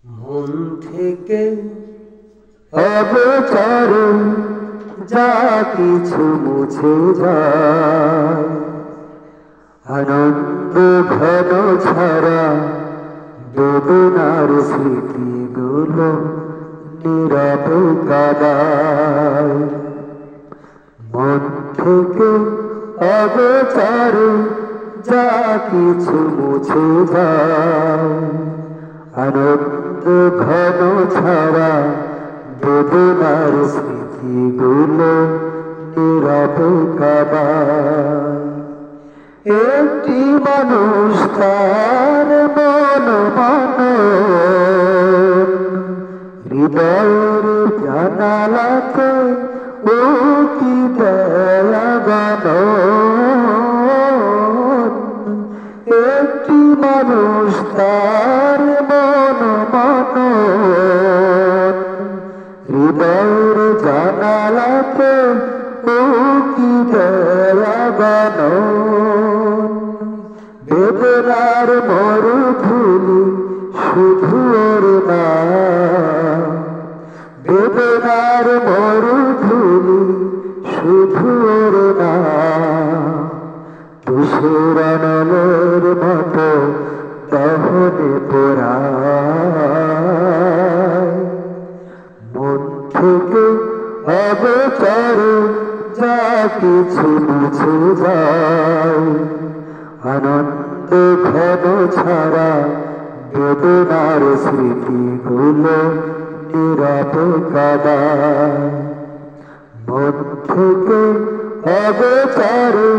মন থেকে অবচারে যা কিছু মুছে যায়, আনন্দ ঘন ছাড়া বেদনার স্মৃতিগুলো নীরবে কাদায়। মন থেকে অবচারে যা কিছু মুছে যায়, আনন্দ ঘন ছাড়া বেদনার স্মৃতিগুলো নীরবে কাদায়। একটি মানুষ তার মন হৃদয়ের জানালাতে উকি দেয়াগানো। একটি মানুষ তার মন হৃদয়ের জানালাতে উকি দেয়াগানো। বেদনার মরুভূমি শুধু ওর নাম, বেদনার মরুভূমি শুধু ওর নাম। তুষের আনলের মতো দহনে পোড়ায়। মন থেকে অবচারে যা কিছু মুছে যায়, আনন্দ ঘন ছাড়া বেদনার স্মৃতিগুলো নীরবে কাদায়। মন থেকে অবচারে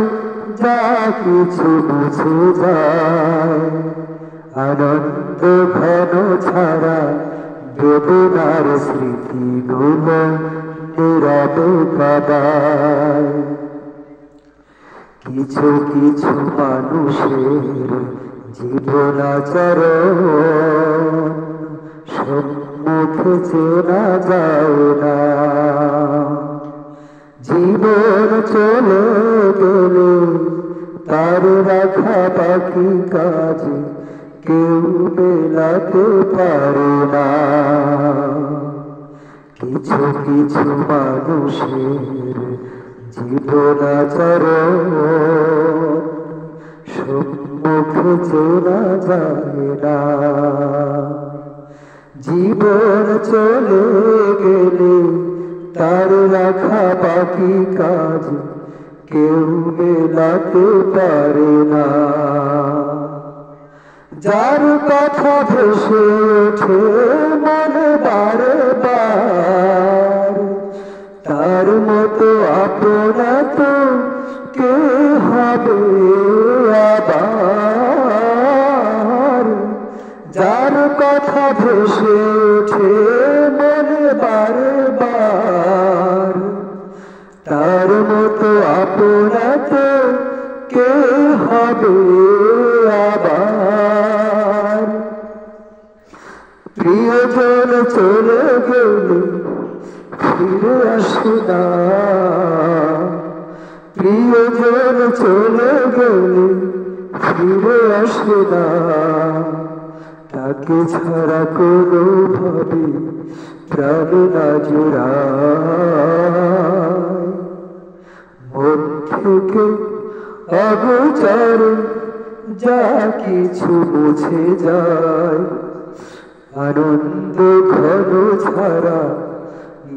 যা কিছু মুছে যায়, আনন্দ ঘন ছাড়া বেদনার স্মৃতিগুলো নীরবে কাদায়। কিছু কিছু মানুষের জীবনাচরণ সম্মুখে চেনা যায় না। জীবন চলে গেলে তার রাখা বাকি কাজ কেউ মেলাতে পারে না। কিছু কিছু মানুষের জীবনাচরণ সম্মুখে চেনা যায় না। জীবন চলে গেলে তার রাখা বাকি কাজ কেউ মেলাতে পারে না। যার কথা ভেসে ওঠে মনে বারে বার, তার মতো আপনা তো কে হবে আবার। যার কথা ভেসে ওঠে মনে বারে বার, তার মতো আপনা তো কে হবে আবার। প্রিয়জন চলে গেলে ফিরে আসে না, প্রিয়জন চলে গেলে ফিরে আসে না। তাকে ছাড়া কোনো ভাবে প্রাণ না জোড়ায়। মন থেকে অগোচরে যা কিছু মুছে যায়, আনন্দ ঘন ছাড়া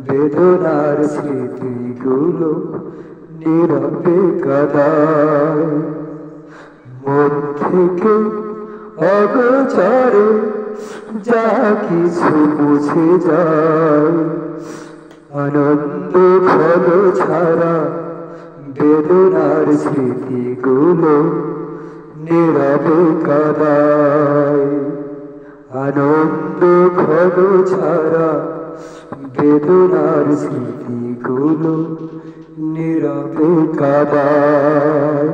বেদনার স্মৃতিগুলো নীরবে কাদায়। মন থেকে অগোচরে যা কিছু মুছে যায়, আনন্দ ঘন ছাড়া বেদনার স্মৃতিগুলো নীরবে কাদায়। আনন্দ ঘন ছাড়া বেদনার স্মৃতিগুলো নীরবে কাদায়।